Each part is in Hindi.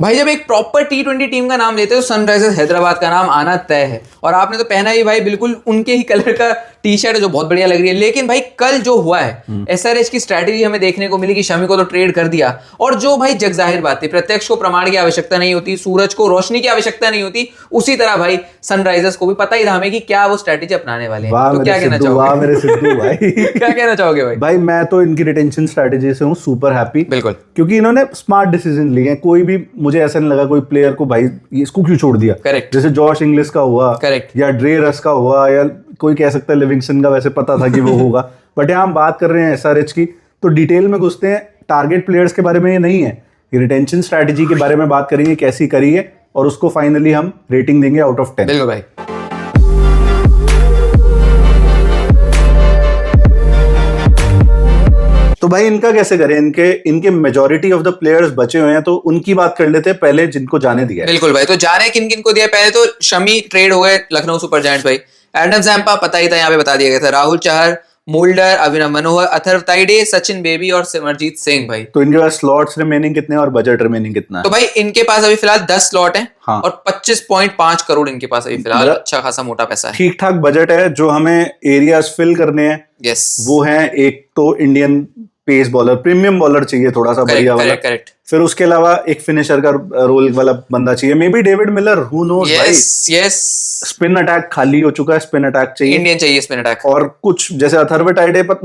भाई जब एक प्रॉपर T20 टीम का नाम लेते हो तो सनराइजर्स हैदराबाद का नाम आना तय है। और आपने तो पहना ही भाई बिल्कुल उनके ही कलर का टी शर्ट है जो बहुत बढ़िया लग रही है। लेकिन भाई कल जो हुआ है एसआरएच की स्ट्रैटेजी हमें देखने को मिली कि शमी को तो ट्रेड कर दिया। और जो भाई जग जाहिर बात थी, प्रत्यक्ष को प्रमाण की आवश्यकता नहीं होती, सूरज को रोशनी की आवश्यकता नहीं होती, उसी तरह भाई सनराइजर्स को भी पता ही था हमें कि क्या वो स्ट्रैटेजी अपनाने वाले हैं। तो क्या कहना चाहोगे? मेरे सिद्धू भाई क्या कहना चाहोगे भाई? भाई मैं तो इनकी रिटेंशन स्ट्रैटेजी से हूँ सुपर हैप्पी। बिल्कुल, क्योंकि इन्होंने स्मार्ट डिसीजन लिए हैं। कोई भी मुझे ऐसा नहीं लगा कोई प्लेयर को भाई इसको क्यों छोड़ दिया। करेक्ट, जैसे जॉश इंग्लिश का हुआ, करेक्ट, या ड्रे रस का हुआ, या कोई कह सकता है लिविंगस्टन का, वैसे पता था कि वो होगा। बट यहाँ हम बात कर रहे हैं एसआरएच की, तो डिटेल में घुसते हैं। टारगेट प्लेयर्स के बारे में ये नहीं है, ये रिटेंशन स्ट्रैटेजी के बारे में बात करेंगे, कैसी करी है, और उसको फाइनली हम रेटिंग देंगे आउट ऑफ 10। बिल्कुल भाई। तो भाई इनका कैसे करें? इनके मेजॉरिटी ऑफ द प्लेयर्स बचे हुए हैं, तो उनकी बात कर लेते हैं पहले जिनको जाने दिया है। बिल्कुल भाई, तो जाने किन किन को दिया? पहले तो शमी ट्रेड हो गए लखनऊ सुपर जायंट्स भाई। एडम जैम्पा पता ही था, यहाँ पे बता दिया गया था। राहुल चहर, मोल्डर, अभिनव मनोहर, अथर्व ताइडे, सचिन बेबी और सिमरजीत सिंह भाई। तो इनके पास स्लॉट्स रिमेनिंग कितने हैं और बजट रिमेनिंग कितना है? तो भाई इनके पास अभी फिलहाल 10 स्लॉट हैं। हाँ। और 25.5 करोड़ इनके पास अभी फिलहाल अच्छा खासा मोटा पैसा है। ठीक ठाक बजट है। जो हमें एरियाज फिल करने हैं यस, वो है, एक तो Indian pace bowler, premium bowler चाहिए थोड़ा सा बढ़िया वाला। करेक्ट। फिर उसके अलावा एक फिनिशर का रोल वाला बंदा चाहिए, may be David Miller, who knows भाई। यस, स्पिन अटैक खाली हो चुका है, स्पिन अटैक चाहिए, इंडियन चाहिए स्पिन अटैक। और कुछ जैसे अथर्व ताइडे पर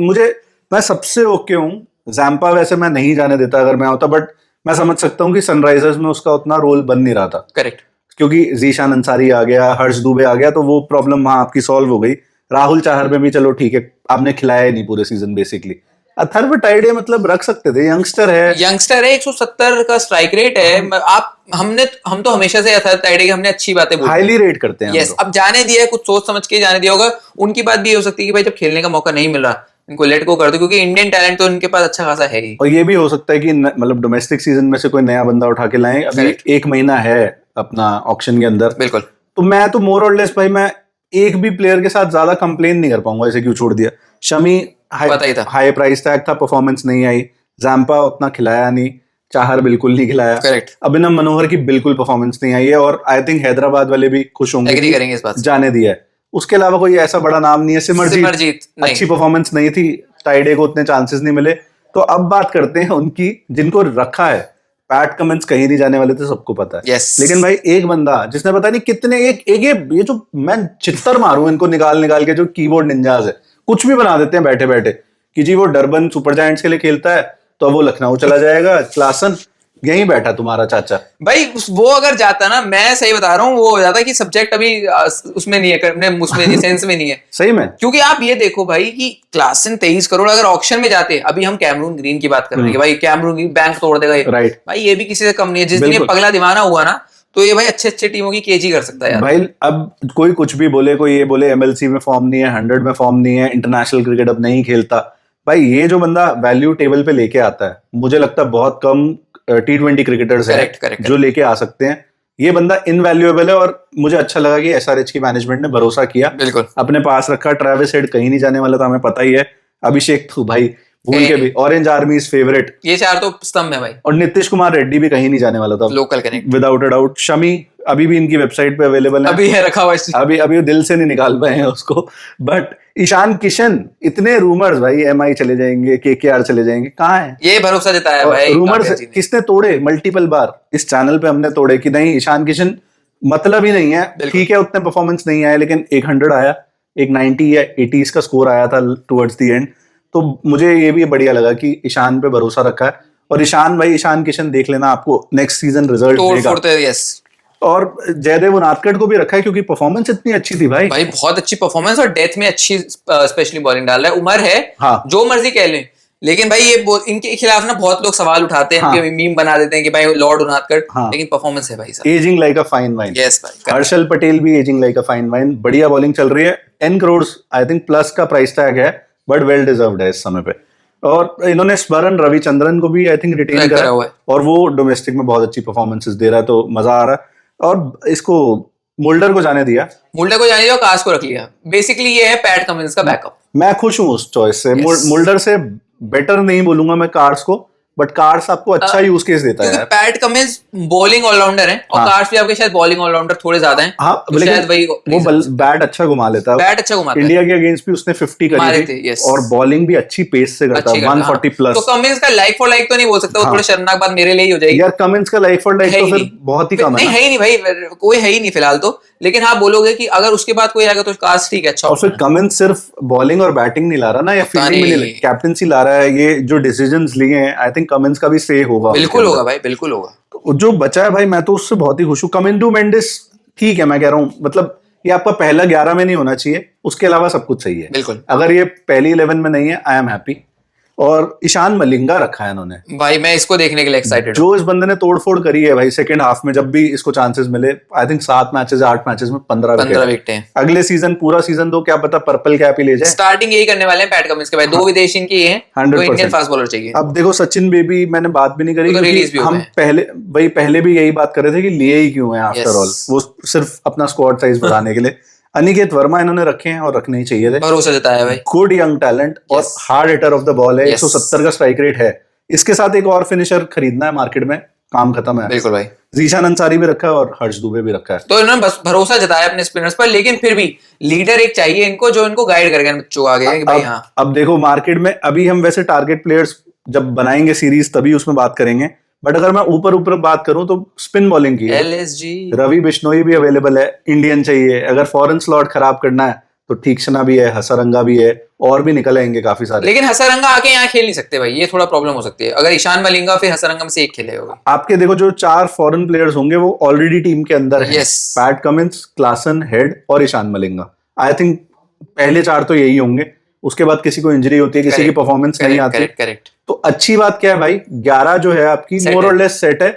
मैं सबसे ओके हूँ। जैम्पा वैसे मैं नहीं जाने देता अगर मैं होता, बट मैं समझ सकता हूँ कि सनराइजर्स में उसका उतना रोल बन नहीं रहा था। करेक्ट, क्योंकि जीशान अंसारी आ गया, हर्ष दुबे आ गया, तो वो प्रॉब्लम वहां आपकी सॉल्व हो गई। राहुल चाहर में भी चलो ठीक है, आपने खिलाया ही नहीं पूरे सीजन बेसिकली। अथर्व ताइडे मतलब रख सकते थे, यंगस्टर है 170 का स्ट्राइक रेट है। हम तो हमेशा से अथर्व ताइडे की हमने अच्छी बातें बोली, हाईली रेट करते हैं। यस, अब जाने दिया है, कुछ सोच समझ के जाने दिया होगा। उनकी बात भी हो सकती है कि भाई जब खेलने का मौका नहीं मिल रहा इनको लेट गो कर दो, क्योंकि इंडियन टैलेंट तो इनके पास अच्छा खासा है ही। और ये भी हो सकता है कि मतलब डोमेस्टिक सीजन में से कोई नया बंदा उठा के लाएं। अभी एक महीना है अपना ऑक्शन के अंदर। बिल्कुल, तो मैं तो मोर और लेस भाई, मैं एक भी प्लेयर के साथ ज्यादा कंप्लेन नहीं कर पाऊंगा ऐसे क्यों छोड़ दिया। शमी पता ही था, हाई प्राइस टैग था, परफॉर्मेंस नहीं आई। जैम्पा उतना खिलाया नहीं, चाहर बिल्कुल नहीं खिलाया। करेक्ट, अभिनव मनोहर की बिल्कुल परफॉर्मेंस नहीं आई है, और आई थिंक हैदराबाद वाले भी खुश होंगे, एग्री करेंगे इस बात से। जाने दिया है। उसके अलावा कोई ऐसा बड़ा नाम नहीं है। सिमरजीत अच्छी परफॉर्मेंस नहीं थी, टाइडे को उतने चांसेस नहीं मिले। तो अब बात करते हैं उनकी जिनको रखा है। पैट कमिंस कहीं नहीं जाने वाले थे, सबको पता है। yes. लेकिन भाई एक बंदा जिसने पता नहीं कितने ये जो मैं चित्तर मारूं इनको निकाल के, जो कीबोर्ड निंजास है, कुछ भी बना देते हैं बैठे बैठे कि जी वो डरबन सुपर जायंट्स के लिए खेलता है, तो वो लखनऊ चला जाएगा। क्लासन यहीं बैठा तुम्हारा चाचा भाई, वो अगर जाता ना, मैं सही बता रहा हूँ, वो हो जाता कि सब्जेक्ट अभी उसमें नहीं है, उसमें नहीं, सेंस में नहीं है सही में। क्योंकि आप ये देखो भाई कि क्लासन 23 करोड़ अगर ऑक्शन में जाते, अभी हम कैमरून ग्रीन की बात कर रहे हैं, भाई कैमरून ग्रीन बैंक तोड़ देगा राइट भाई, ये भी किसी से कम नहीं है। जिस दिन ये पगला दीवाना हुआ ना, तो ये भाई अच्छे टीमों की केजी कर सकता है यार। भाई अब कोई कुछ भी बोले, कोई ये बोले एमएलसी में फॉर्म नहीं है, 100 में फॉर्म नहीं है, इंटरनेशनल क्रिकेट अब नहीं खेलता, भाई ये जो बंदा वैल्यू टेबल पे लेके आता है, मुझे लगता है बहुत कम T20 क्रिकेटर्स हैं जो लेके आ सकते हैं। ये बंदा इनवैल्यूएबल है, और मुझे अच्छा लगा कि एसआरएच की मैनेजमेंट ने भरोसा किया, बिल्कुल अपने पास रखा। ट्रेविस हेड कहीं नहीं जाने वाला था, हमें पता ही है। अभिषेक तो भाई भूल के भी, ऑरेंज आर्मी इज फेवरेट, ये चार तो स्तंभ है भाई। और नीतीश कुमार रेड्डी भी कहीं नहीं जाने वाला था, local connect without a doubt. Shami अभी भी इनकी वेबसाइट पे अवेलेबल है, अभी है रखा हुआ, अभी दिल से नहीं निकाल पाए हैं उसको। बट ईशान किशन, इतने रूमर्स भाई, एमआई चले जाएंगे, केकेआर चले जाएंगे, कहाँ है ये भरोसा जताया भाई? रूमर्स किसने तोड़े? मल्टीपल बार इस चैनल पे हमने तोड़े कि नहीं, ईशान किशन मतलब ही नहीं है। ठीक है, उतने परफॉर्मेंस नहीं आया, लेकिन एक 100 आया, एक 90 या 80 का स्कोर आया था टुवर्ड्स द एंड। तो मुझे ये भी बढ़िया लगा कि ईशान पे भरोसा रखा है। और ईशान किशन देख लेना, आपको नेक्स्ट सीजन रिजल्ट देगा। और जयदेव उनादकट को भी रखा है क्योंकि परफॉर्मेंस इतनी अच्छी थी भाई बहुत अच्छी परफॉर्मेंस, और डेथ में अच्छी स्पेशली बॉलिंग डाल रहा है। उम्र है, हाँ, जो मर्जी कह लें, लेकिन भाई ये इनके खिलाफ ना बहुत लोग सवाल उठाते हैं, हाँ, मीम बना देते हैं कि भाई लॉर्ड उनादकट, हाँ, लेकिन परफॉर्मेंस है भाई साहब, ageing like a fine wine. Yes भाई, हर्षल पटेल भी ageing like a fine wine, बढ़िया बॉलिंग चल रही है। 10 करोड़ आई थिंक प्लस का प्राइस टैग है, बट वेल डिजर्व्ड है इस समय पे। और इन्होंने स्मरण रविचंद्रन को भी आई थिंक रिटेन करा है, और वो डोमेस्टिक में बहुत अच्छी परफॉर्मेंसेस दे रहा है, तो मजा आ रहा है। और इसको मोल्डर को जाने दिया, कास को रख लिया। बेसिकली ये है पैट कमिंस का बैकअप। मैं खुश हूँ उस चॉइस से। मोल्डर से बेटर नहीं बोलूंगा मैं कार्स को, बट कार्ड्स आपको अच्छा यूज केस देता है क्योंकि यार। पैट कमिंस बॉलिंग ऑलराउंडर है और हाँ। कार्ड्स भी आपके शायद बॉलिंग ऑलराउंडर थोड़े ज्यादा हैं। हाँ तो शायद वही लेकिन वो बैट अच्छा घुमा लेता है। बैट अच्छा घुमाता है। इंडिया के अगेंस्ट भी उसने 50 मारे करी थे, थी yes। और बॉलिंग भी अच्छी पेस से करता अच्छी है, करता है, 140 हाँ। प्लस। तो कमिंस का लाइक फॉर लाइक तो नहीं बोल सकता, वो हाँ। थोड़ा शर्मनाक बात मेरे लिए ही हो जाएगी यार कमिंस का लाइक फॉर लाइक है तो ही फिर नहीं। बहुत ही कम है नहीं ना। है ही नहीं भाई, कोई है ही नहीं फिलहाल तो। लेकिन हाँ बोलोगे कि अगर उसके बाद कोई आएगा तो काश ठीक है, अच्छा और फिर option है। कमिंस सिर्फ बॉलिंग और बैटिंग नहीं ला रहा ना, या पता फील्डिंग में नहीं। कैप्टनसी ला रहा है। ये जो डिसीजंस लिए हैं, आई थिंक कमिंस का भी से होगा उनके बिल्कुल अंदर। होगा भाई, बिल्कुल होगा। तो जो बचा है भाई, मैं तो उससे बहुत ही खुश हूँ। कमिंदू मेंडिस ठीक है, मैं कह रहा हूँ मतलब ये आपका पहला 11 में नहीं होना चाहिए, उसके अलावा सब कुछ सही है। बिल्कुल। अगर ये पहली 11 में नहीं है, आई एम हैप्पी। और ईशान मलिंगा रखा है इन्होंने। भाई मैं इसको देखने के लिए एक्साइटेड हूँ। जो इस बंदे ने तोड़फोड़ करी है भाई सेकंड हाफ में, जब भी इसको चांसेस मिले, आई थिंक 7 मैचेस 8 मैचेस में 15 15 विकेट। विकेटें। अगले सीजन पूरा सीजन तो क्या पता पर्पल कैप ही ले जाए। स्टार्टिंग यही करने वाले हैं पैट कमिंस के भाई, 2 विदेशी इनके ये हैं, 100% तो इंडियन फास्ट बॉलर चाहिए। अब देखो सचिन बेबी मैंने बात भी नहीं करी वो तो रिलीज भी क्योंकि हो हम गए। पहले भी यही बात कर रहे थे कि लिए ही क्यों है आफ्टर ऑल, वो सिर्फ अपना स्क्वाड साइज बढ़ाने के लिए। अनिकेत वर्मा इन्होंने रखे हैं और रखने ही चाहिए थे। भरोसा जताया भाई। गुड यंग टैलेंट और Yes. Hard hitter of the ball है। Yes. 170 का स्ट्राइक रेट है। इसके साथ एक और फिनिशर खरीदना है मार्केट में, काम खत्म है। बिल्कुल भाई। जीशान अंसारी भी रखा है और हर्ष दुबे भी रखा है। तो इन्होंने बस भरोसा जताया अपने स्पिनर्स पर, लेकिन फिर भी लीडर एक चाहिए इनको जो इनको गाइड करेगा इन बच्चों आगे कि भाई हाँ। अब देखो मार्केट में अभी हम वैसे टारगेट प्लेयर्स जब बनाएंगे सीरीज तभी उसमें बात करेंगे, बट अगर मैं ऊपर बात करूं तो स्पिन बॉलिंग की है। LSG रवि बिश्नोई भी अवेलेबल है, इंडियन चाहिए। अगर फॉरेन स्लॉट खराब करना है तो ठीकसना भी है, हसरंगा भी है, और भी निकल आएंगे काफी सारे। लेकिन हसरंगा आके यहाँ खेल नहीं सकते भाई, ये थोड़ा प्रॉब्लम हो सकती है। अगर ईशान मलिंगा फिर हसरंगा में से एक खेलेगा। आपके देखो जो 4 फॉरेन प्लेयर्स होंगे वो ऑलरेडी टीम के अंदर है। Yes. PAT Cummins, Klaasen, head और ईशान मलिंगा। आई थिंक पहले 4 तो यही होंगे। उसके बाद किसी को इंजरी होती है, किसी की परफॉर्मेंस नहीं आती। करेक्ट। तो अच्छी बात क्या है भाई, 11 जो है आपकी Set मोर है। और लेस सेट है।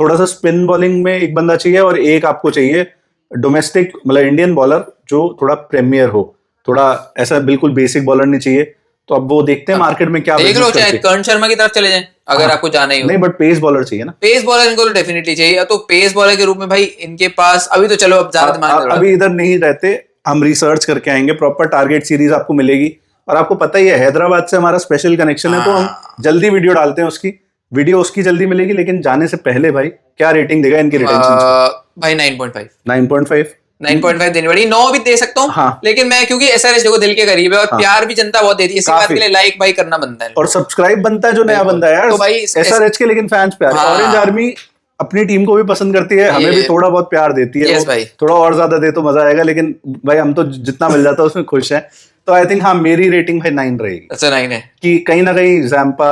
थोड़ा सा स्पिन बॉलिंग में एक बंदा चाहिए और एक आपको चाहिए डोमेस्टिक मतलब इंडियन बॉलर जो थोड़ा प्रीमियर हो, थोड़ा ऐसा बिल्कुल बेसिक बॉलर नहीं चाहिए। तो अब वो देखते हैं मार्केट में क्या देख लो, business चाहे करते हैं। कर्ण शर्मा की तरफ चले जाएं अगर आपको जाना ही हो। नहीं बट पेस बॉलर चाहिए ना। पेस बॉलर इनको तो डेफिनेटली चाहिए। तो पेस बॉलर के रूप में भाई इनके पास अभी तो चलो अब ज्यादा दिमाग नहीं लगा। अभी इधर नहीं रहते, हम रिसर्च करके आएंगे, प्रॉपर टारगेट सीरीज आपको मिलेगी। और आपको पता ही है हैदराबाद से हमारा स्पेशल कनेक्शन है, तो हम जल्दी वीडियो डालते हैं। वीडियो उसकी जल्दी मिलेगी। लेकिन जाने से पहले भाई क्या रेटिंग देगा इनकी रिटेंशन? भाई 9.5 9.5 देनी पड़ी। 9 भी दे सकता हूँ। हाँ। लेकिन मैं क्योंकि SRH देखो दिल के करीब है और प्यार भी जनता बहुत देती है, इसी बात काफी। के लिए लाइक भाई करना बनता है। और सब्सक्राइब बनता है जो नया बिल्कुल। बंदा है यार। तो भाई SRH के लेकिन फैंस प्यार। हाँ। ऑरेंज आर्मी अपनी टीम को भी पसंद करती है, हमें भी थोड़ा बहुत प्यार देती है। Yes वो भाई। थोड़ा और ज्यादा दे तो मजा आएगा, लेकिन भाई हम तो जितना मिल जाता है उसमें खुश हैं। तो आई थिंक हाँ मेरी रेटिंग भाई 9 रहेगी। अच्छा 9 है कि कहीं ना कहीं जैम्पा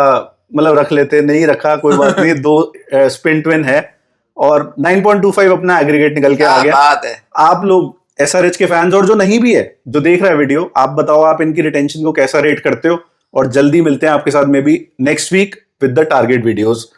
मतलब रख लेते, नहीं रखा कोई बात नहीं। 2 स्पिन ट्विन है और 9.25 अपना एग्रीगेट निकल के आ क्या गया। बात है। आप लोग SRH के फैंस और जो नहीं भी है, जो देख रहा है वीडियो, आप बताओ आप इनकी रिटेंशन को कैसा रेट करते हो। और जल्दी मिलते हैं आपके साथ में भी next week with the target videos.